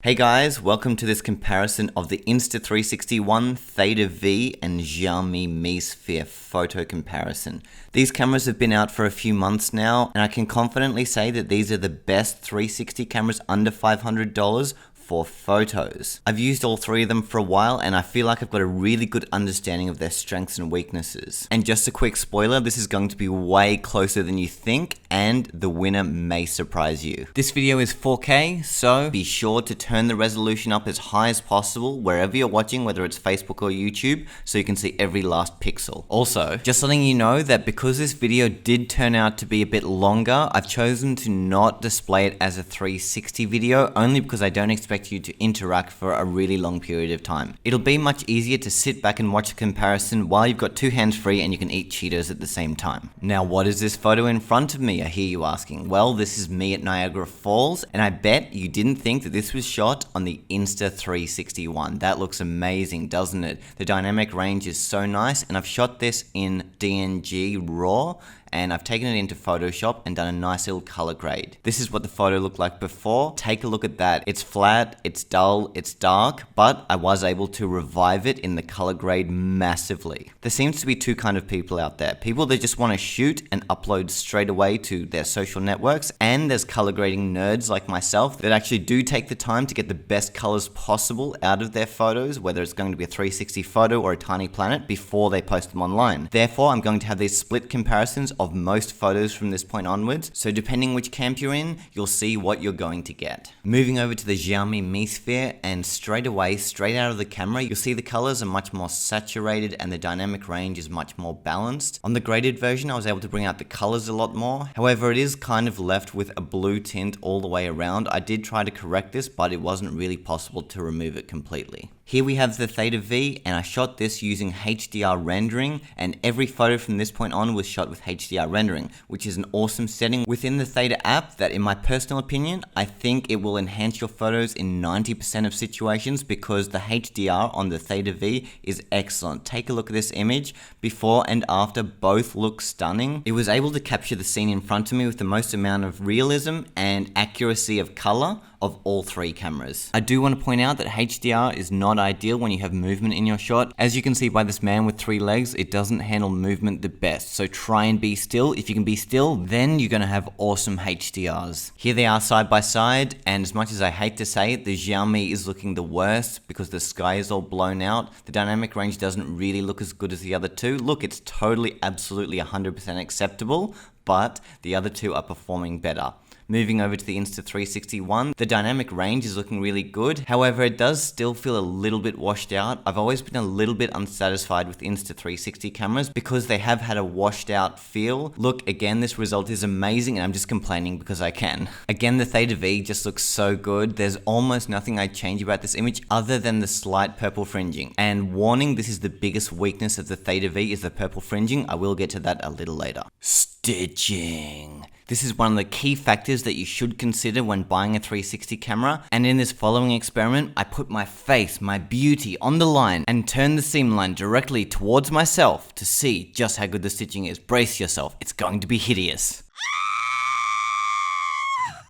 Hey guys, welcome to this comparison of the Insta360 One, Theta V and Xiaomi Mi Sphere photo comparison. These cameras have been out for a few months now, and I can confidently say that these are the best 360 cameras under $500 for photos. I've used all three of them for a while and I feel like I've got a really good understanding of their strengths and weaknesses. And just a quick spoiler, this is going to be way closer than you think and the winner may surprise you. This video is 4K, so be sure to turn the resolution up as high as possible wherever you're watching, whether it's Facebook or YouTube, so you can see every last pixel. Also, just letting you know that because this video did turn out to be a bit longer, I've chosen to not display it as a 360 video only because I don't expect you to interact for a really long period of time. It'll be much easier to sit back and watch a comparison while you've got two hands free and you can eat Cheetos at the same time. Now, what is this photo in front of me, I hear you asking? Well, this is me at Niagara Falls, and I bet you didn't think that this was shot on the Insta360 One. That looks amazing, doesn't it? The dynamic range is so nice, and I've shot this in DNG RAW, and I've taken it into Photoshop and done a nice little color grade. This is what the photo looked like before. Take a look at that. It's flat, it's dull, it's dark, but I was able to revive it in the color grade massively. There seems to be two kind of people out there. People that just want to shoot and upload straight away to their social networks, and there's color grading nerds like myself that actually do take the time to get the best colors possible out of their photos, whether it's going to be a 360 photo or a tiny planet, before they post them online. Therefore, I'm going to have these split comparisons of most photos from this point onwards, so depending which camp you're in, you'll see what you're going to get. Moving over to the Xiaomi Mi Sphere, and straight away, straight out of the camera, you'll see the colors are much more saturated and the dynamic range is much more balanced. On the graded version, I was able to bring out the colors a lot more. However, it is kind of left with a blue tint all the way around. I did try to correct this, but it wasn't really possible to remove it completely. Here we have the Theta V, and I shot this using HDR rendering, and every photo from this point on was shot with HDR rendering, which is an awesome setting within the Theta app that, in my personal opinion, I think it will enhance your photos in 90% of situations because the HDR on the Theta V is excellent. Take a look at this image. Before and after both look stunning. It was able to capture the scene in front of me with the most amount of realism and accuracy of color of all three cameras. I do want to point out that HDR is not ideal when you have movement in your shot. As you can see by this man with 3 legs, it doesn't handle movement the best. So try and be still. If you can be still, then you're going to have awesome HDRs. Here they are side by side, and as much as I hate to say it, the Xiaomi is looking the worst because the sky is all blown out. The dynamic range doesn't really look as good as the other two. Look, it's totally, absolutely 100% acceptable, but the other two are performing better. Moving over to the Insta360 One, the dynamic range is looking really good. However, it does still feel a little bit washed out. I've always been a little bit unsatisfied with Insta360 cameras because they have had a washed out feel. Look, again, this result is amazing and I'm just complaining because I can. Again, the Theta V just looks so good. There's almost nothing I'd change about this image other than the slight purple fringing. And warning, this is the biggest weakness of the Theta V is the purple fringing. I will get to that a little later. Stitching. This is one of the key factors that you should consider when buying a 360 camera, and in this following experiment, I put my face, my beauty on the line and turned the seam line directly towards myself to see just how good the stitching is. Brace yourself, it's going to be hideous.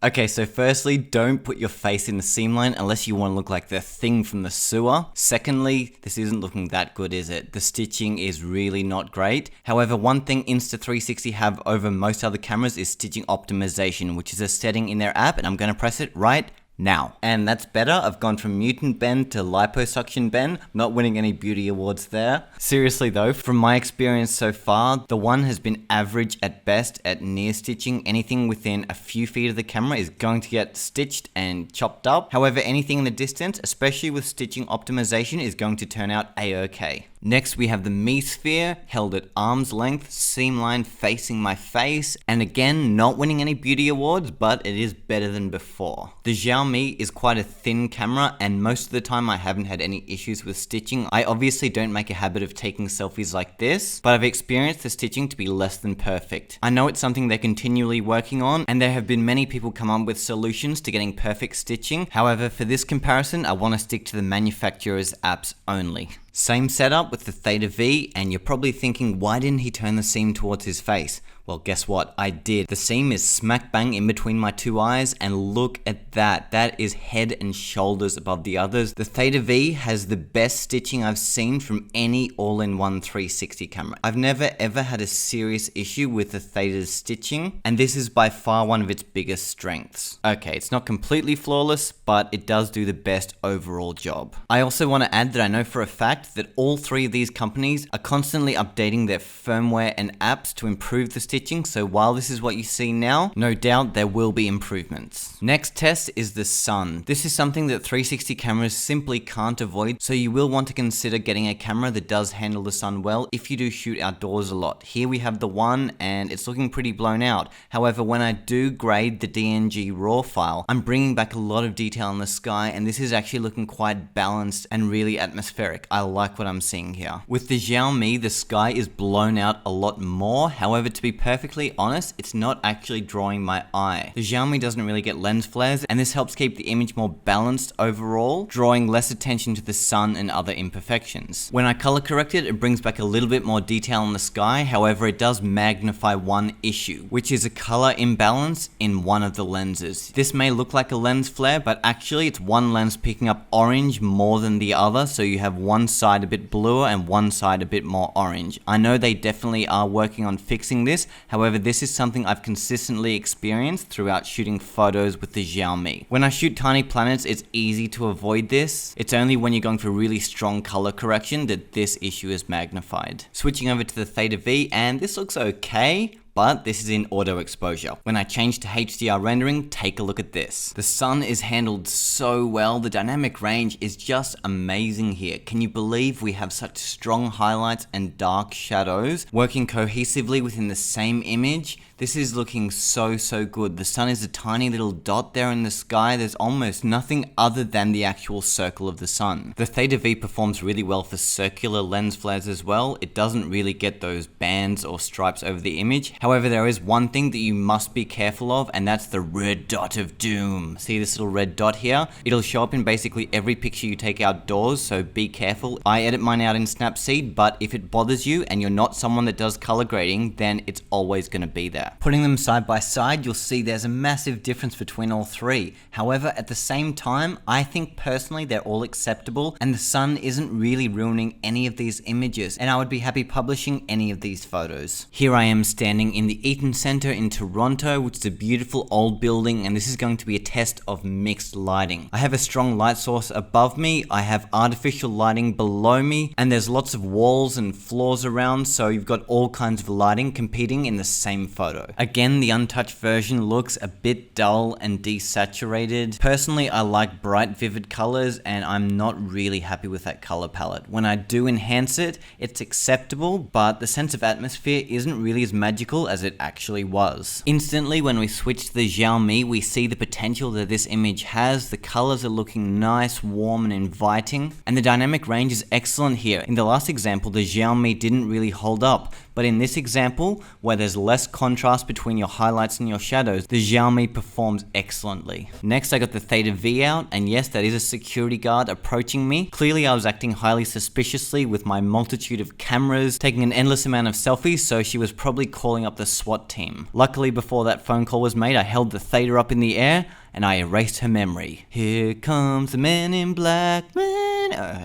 Okay, so firstly, don't put your face in the seam line unless you want to look like the thing from the sewer. Secondly, this isn't looking that good, is it? The stitching is really not great. However, one thing Insta360 have over most other cameras is stitching optimization, which is a setting in their app, and I'm going to press it right now. And that's better. I've gone from mutant Ben to liposuction Ben. Not winning any beauty awards there. Seriously though, from my experience so far, the One has been average at best at near stitching. Anything within a few feet of the camera is going to get stitched and chopped up. However, anything in the distance, especially with stitching optimization, is going to turn out a-okay. Next, we have the Mi Sphere, held at arm's length, seam line facing my face, and again, not winning any beauty awards, but it is better than before. The Xiaomi is quite a thin camera, and most of the time I haven't had any issues with stitching. I obviously don't make a habit of taking selfies like this, but I've experienced the stitching to be less than perfect. I know it's something they're continually working on, and there have been many people come up with solutions to getting perfect stitching. However, for this comparison, I want to stick to the manufacturer's apps only. Same setup with the Theta V, and you're probably thinking, why didn't he turn the seam towards his face? Well, guess what? I did. The seam is smack bang in between my two eyes, and look at that. That is head and shoulders above the others. The Theta V has the best stitching I've seen from any all-in-one 360 camera. I've never ever had a serious issue with the Theta's stitching, and this is by far one of its biggest strengths. Okay, it's not completely flawless, but it does do the best overall job. I also want to add that I know for a fact that all three of these companies are constantly updating their firmware and apps to improve the stitching, so while this is what you see now, no doubt there will be improvements. Next test is the sun. This is something that 360 cameras simply can't avoid, so you will want to consider getting a camera that does handle the sun well if you do shoot outdoors a lot. Here we have the one, and it's looking pretty blown out. However, when I do grade the DNG RAW file, I'm bringing back a lot of detail in the sky, and this is actually looking quite balanced and really atmospheric. I like what I'm seeing here. With the Xiaomi, the sky is blown out a lot more. However, to be perfectly honest, it's not actually drawing my eye. The Xiaomi doesn't really get lens flares, and this helps keep the image more balanced overall, drawing less attention to the sun and other imperfections. When I color correct it, it brings back a little bit more detail in the sky. However, it does magnify one issue, which is a color imbalance in one of the lenses. This may look like a lens flare, but actually it's one lens picking up orange more than the other, so you have one side a bit bluer and one side a bit more orange. I know they definitely are working on fixing this. However, this is something I've consistently experienced throughout shooting photos with the Xiaomi. When I shoot tiny planets, it's easy to avoid this. It's only when you're going for really strong color correction that this issue is magnified. Switching over to the Theta V, and this looks okay, but this is in auto exposure. When I change to HDR rendering, take a look at this. The sun is handled so well. The dynamic range is just amazing here. Can you believe we have such strong highlights and dark shadows working cohesively within the same image? This is looking so good. The sun is a tiny little dot there in the sky. There's almost nothing other than the actual circle of the sun. The Theta V performs really well for circular lens flares as well. It doesn't really get those bands or stripes over the image. However, there is one thing that you must be careful of, and that's the red dot of doom. See this little red dot here? It'll show up in basically every picture you take outdoors, so be careful. I edit mine out in Snapseed, but if it bothers you and you're not someone that does color grading, then it's always going to be there. Putting them side by side, you'll see there's a massive difference between all three. However, at the same time, I think personally they're all acceptable, and the sun isn't really ruining any of these images, and I would be happy publishing any of these photos. Here I am standing in the Eaton Centre in Toronto, which is a beautiful old building, and this is going to be a test of mixed lighting. I have a strong light source above me, I have artificial lighting below me, and there's lots of walls and floors around, so you've got all kinds of lighting competing in the same photo. Again, the untouched version looks a bit dull and desaturated. Personally, I like bright, vivid colors, and I'm not really happy with that color palette. When I do enhance it, it's acceptable, but the sense of atmosphere isn't really as magical as it actually was. Instantly, when we switch to the Xiaomi, we see the potential that this image has. The colors are looking nice, warm, and inviting, and the dynamic range is excellent here. In the last example, the Xiaomi didn't really hold up, but in this example, where there's less contrast between your highlights and your shadows, the Xiaomi performs excellently. Next, I got the Theta V out, and yes, that is a security guard approaching me. Clearly, I was acting highly suspiciously with my multitude of cameras, taking an endless amount of selfies, so she was probably calling up the SWAT team. Luckily, before that phone call was made, I held the Theta up in the air, and I erased her memory. Here comes the man in black, man.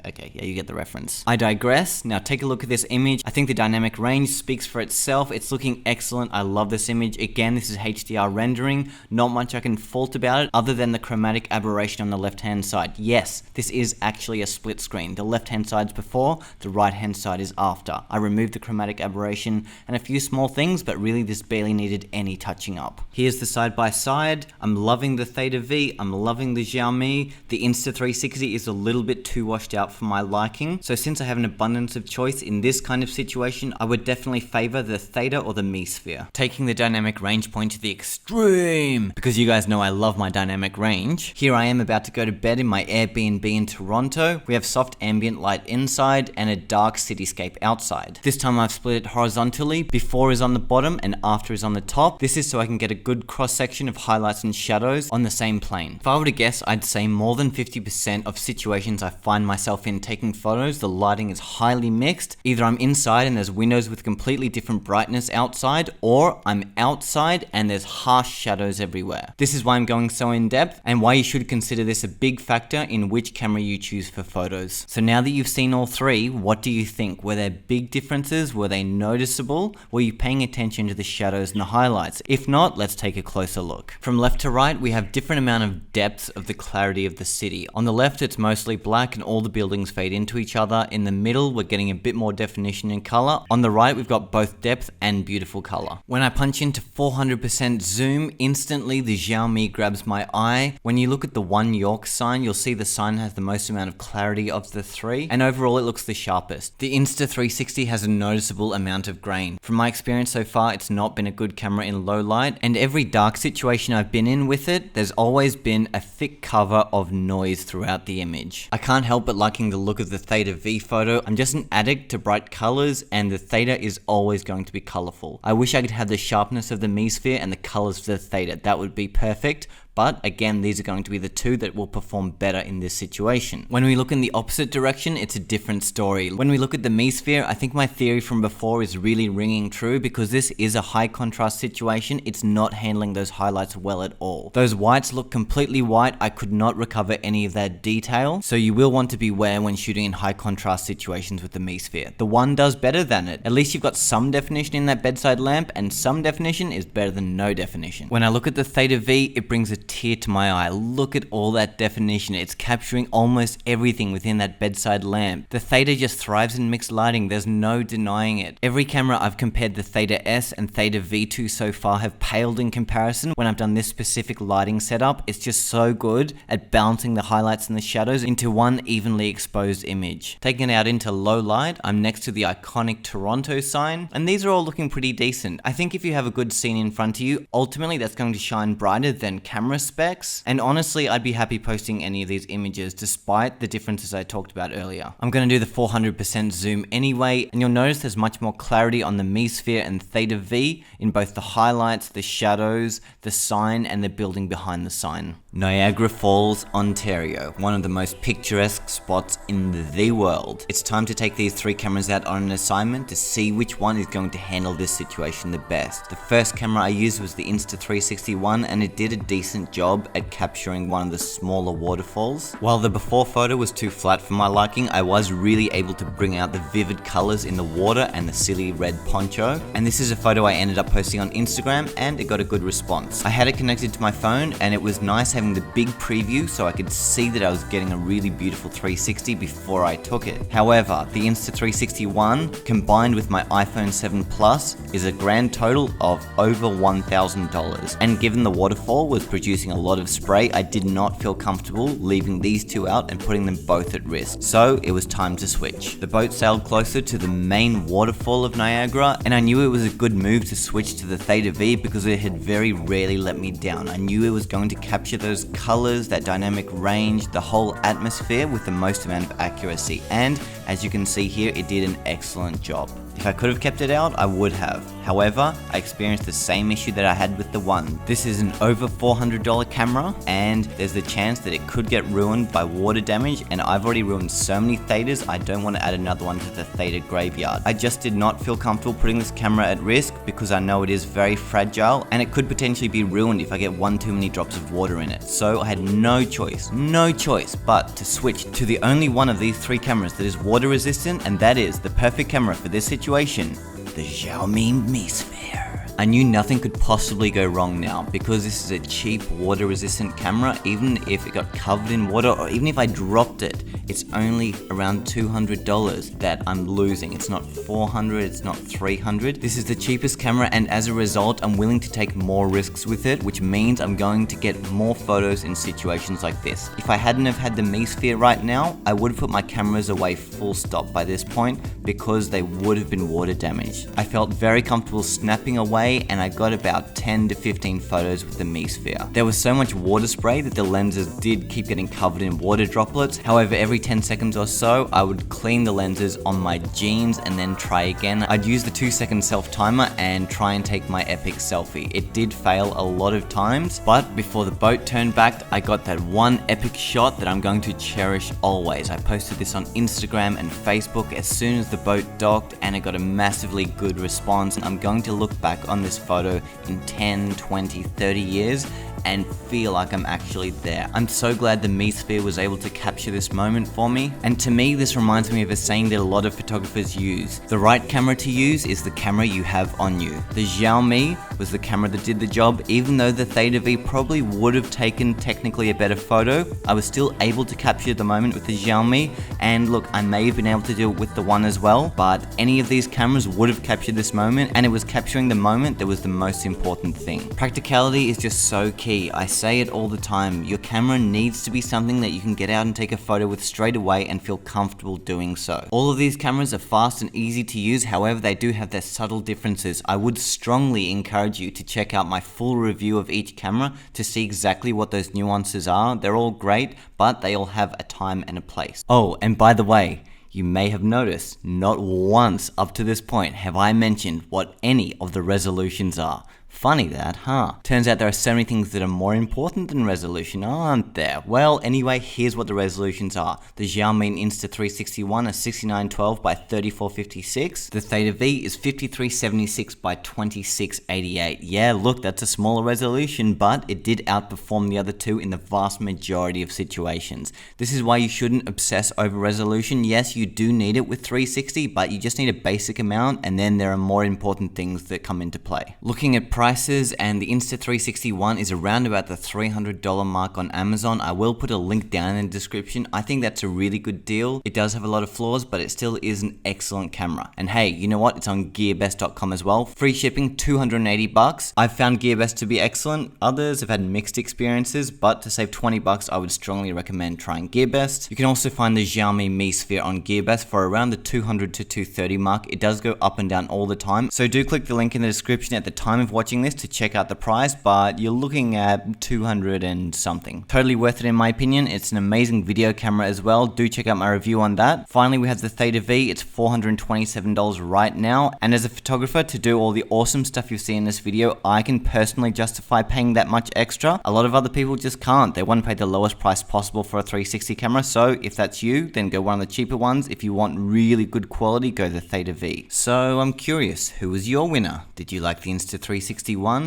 Okay, yeah, you get the reference. I digress. Now take a look at this image. I think the dynamic range speaks for itself. It's looking excellent. I love this image. Again, this is HDR rendering. Not much I can fault about it other than the chromatic aberration on the left-hand side. Yes, this is actually a split screen. The left-hand side's before, the right-hand side is after. I removed the chromatic aberration and a few small things, but really this barely needed any touching up. Here's the side-by-side. I'm loving the Theta V. I'm loving the Xiaomi. The Insta360 is a little bit too washed out for my liking. So since I have an abundance of choice in this kind of situation, I would definitely favor the Theta or the Mi Sphere. Taking the dynamic range point to the extreme, because you guys know I love my dynamic range. Here I am about to go to bed in my Airbnb in Toronto. We have soft ambient light inside and a dark cityscape outside. This time I've split it horizontally. Before is on the bottom and after is on the top. This is so I can get a good cross section of highlights and shadows on the the same plane. If I were to guess, I'd say more than 50% of situations I find myself in taking photos, the lighting is highly mixed. Either I'm inside and there's windows with completely different brightness outside, or I'm outside and there's harsh shadows everywhere. This is why I'm going so in depth and why you should consider this a big factor in which camera you choose for photos. So now that you've seen all three, what do you think? Were there big differences? Were they noticeable? Were you paying attention to the shadows and the highlights? If not, let's take a closer look. From left to right, we have different amount of depths of the clarity of the city. On the left, it's mostly black and all the buildings fade into each other. In the middle, we're getting a bit more definition and color. On the right, we've got both depth and beautiful color. When I punch into 400% zoom, instantly the Xiaomi grabs my eye. When you look at the One York sign, you'll see the sign has the most amount of clarity of the three, and overall it looks the sharpest. The Insta360 has a noticeable amount of grain. From my experience so far, it's not been a good camera in low light, and every dark situation I've been in with it, there's always been a thick cover of noise throughout the image. I can't help but liking the look of the Theta V photo. I'm just an addict to bright colors, and the Theta is always going to be colorful. I wish I could have the sharpness of the Mi Sphere and the colors of the Theta. That would be perfect. But again, these are going to be the two that will perform better in this situation. When we look in the opposite direction, it's a different story. When we look at the Mi Sphere, I think my theory from before is really ringing true, because this is a high contrast situation. It's not handling those highlights well at all. Those whites look completely white. I could not recover any of that detail. So you will want to beware when shooting in high contrast situations with the Mi Sphere. The One does better than it. At least you've got some definition in that bedside lamp, and some definition is better than no definition. When I look at the Theta V, it brings a tear to my eye. Look at all that definition. It's capturing almost everything within that bedside lamp. The Theta just thrives in mixed lighting. There's no denying it. Every camera I've compared the Theta S and Theta V to so far have paled in comparison when I've done this specific lighting setup. It's just so good at balancing the highlights and the shadows into one evenly exposed image. Taking it out into low light, I'm next to the iconic Toronto sign, and these are all looking pretty decent. I think if you have a good scene in front of you, ultimately that's going to shine brighter than camera specs, and honestly I'd be happy posting any of these images despite the differences I talked about earlier. I'm going to do the 400% zoom anyway, and you'll notice there's much more clarity on the Mi Sphere and Theta V in both the highlights, the shadows, the sign, and the building behind the sign. Niagara Falls, Ontario, one of the most picturesque spots in the world. It's time to take these three cameras out on an assignment to see which one is going to handle this situation the best. The first camera I used was the Insta360 one, and it did a decent job at capturing one of the smaller waterfalls. While the before photo was too flat for my liking, I was really able to bring out the vivid colors in the water and the silly red poncho. And this is a photo I ended up posting on Instagram, and it got a good response. I had it connected to my phone, and it was nice having the big preview so I could see that I was getting a really beautiful 360 before I took it. However, the Insta360 one combined with my iPhone 7 Plus is a grand total of over $1,000, and given the waterfall was producing a lot of spray, I did not feel comfortable leaving these two out and putting them both at risk. So it was time to switch. The boat sailed closer to the main waterfall of Niagara, and I knew it was a good move to switch to the Theta V because it had very rarely let me down. I knew it was going to capture those colors, that dynamic range, the whole atmosphere with the most amount of accuracy, and as you can see here, it did an excellent job. If I could have kept it out, I would have. However, I experienced the same issue that I had with the One. This is an over $400 camera, and there's the chance that it could get ruined by water damage, and I've already ruined so many Thetas, I don't want to add another one to the Theta graveyard. I just did not feel comfortable putting this camera at risk because I know it is very fragile, and it could potentially be ruined if I get one too many drops of water in it. So I had no choice but to switch to the only one of these three cameras that is water resistant, and that is the perfect camera for this situation. The Xiaomi Mi Sphere. I knew nothing could possibly go wrong now because this is a cheap water resistant camera. Even if it got covered in water or even if I dropped it, it's only around $200 that I'm losing. It's not $400, it's not $300. This is the cheapest camera, and as a result I'm willing to take more risks with it, which means I'm going to get more photos in situations like this. If I hadn't have had the Mi Sphere right now, I would have put my cameras away full stop by this point because they would have been water damaged. I felt very comfortable snapping away, and I got about 10 to 15 photos with the Mi Sphere. There was so much water spray that the lenses did keep getting covered in water droplets. However, every every 10 seconds or so, I would clean the lenses on my jeans and then try again. I'd use the 2-second self-timer and try and take my epic selfie. It did fail a lot of times, but before the boat turned back, I got that one epic shot that I'm going to cherish always. I posted this on Instagram and Facebook as soon as the boat docked, and it got a massively good response. I'm going to look back on this photo in 10, 20, 30 years and feel like I'm actually there. I'm so glad the Mesosphere was able to capture this moment for me. And to me, this reminds me of a saying that a lot of photographers use. The right camera to use is the camera you have on you. The Xiaomi was the camera that did the job. Even though the Theta V probably would have taken technically a better photo, I was still able to capture the moment with the Xiaomi. And look, I may have been able to do it with the One as well, but any of these cameras would have captured this moment, and it was capturing the moment that was the most important thing. Practicality is just so key. I say it all the time, your camera needs to be something that you can get out and take a photo with straight away and feel comfortable doing so. All of these cameras are fast and easy to use, however they do have their subtle differences. I would strongly encourage you to check out my full review of each camera to see exactly what those nuances are. They're all great, but they all have a time and a place. Oh, and by the way, you may have noticed, not once up to this point have I mentioned what any of the resolutions are. Funny that, huh? Turns out there are so many things that are more important than resolution, aren't there? Well, anyway, here's what the resolutions are. The Xiaomi Insta360 is 6912 by 3456. The Theta V is 5376 by 2688. Yeah, look, that's a smaller resolution, but it did outperform the other two in the vast majority of situations. This is why you shouldn't obsess over resolution. Yes, you do need it with 360, but you just need a basic amount, and then there are more important things that come into play. Looking at prices, and the Insta360 is around about the $300 mark on Amazon. I will put a link down in the description. I think that's a really good deal. It does have a lot of flaws, but it still is an excellent camera. And hey, you know what? It's on gearbest.com as well. Free shipping, $280. I've found Gearbest to be excellent. Others have had mixed experiences, but to save $20, I would strongly recommend trying Gearbest. You can also find the Xiaomi Mesosphere on Gearbest for around the $200 to $230 mark. It does go up and down all the time, so do click the link in the description at the time of watching this to check out the price, but you're looking at 200 and something. Totally worth it in my opinion. It's an amazing video camera as well. Do check out my review on that. Finally, we have the Theta V. It's $427 right now, and as a photographer, to do all the awesome stuff you see in this video, I can personally justify paying that much extra. A lot of other people just can't. They want to pay the lowest price possible for a 360 camera, so if that's you, then go one of the cheaper ones. If you want really good quality, go the Theta V. So I'm curious, who was your winner? Did you like the Insta360?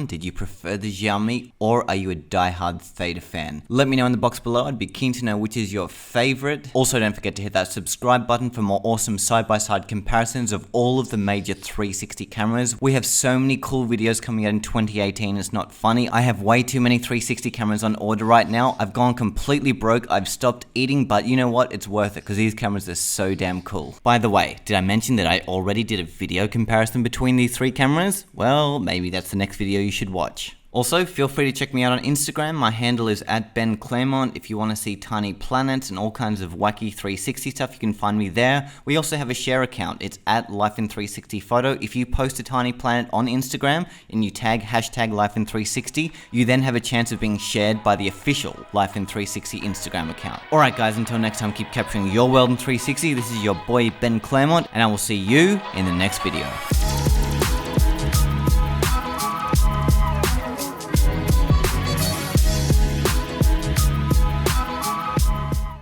Did you prefer the Xiaomi, or are you a die-hard Theta fan? Let me know in the box below. I'd be keen to know which is your favorite. Also, don't forget to hit that subscribe button for more awesome side-by-side comparisons of all of the major 360 cameras. We have so many cool videos coming out in 2018, it's not funny. I have way too many 360 cameras on order right now. I've gone completely broke. I've stopped eating, but you know what? It's worth it because these cameras are so damn cool. By the way, did I mention that I already did a video comparison between these three cameras? Well, maybe that's the next video you should watch. Also, feel free to check me out on Instagram. My handle is @BenClaremont. If you want to see tiny planets and all kinds of wacky 360 stuff, you can find me there. We also have a share account. It's @LifeIn360Photo. If you post a tiny planet on Instagram and you tag #LifeIn360, you then have a chance of being shared by the official LifeIn360 Instagram account. Alright guys, until next time, keep capturing your world in 360. This is your boy Ben Claremont, and I will see you in the next video.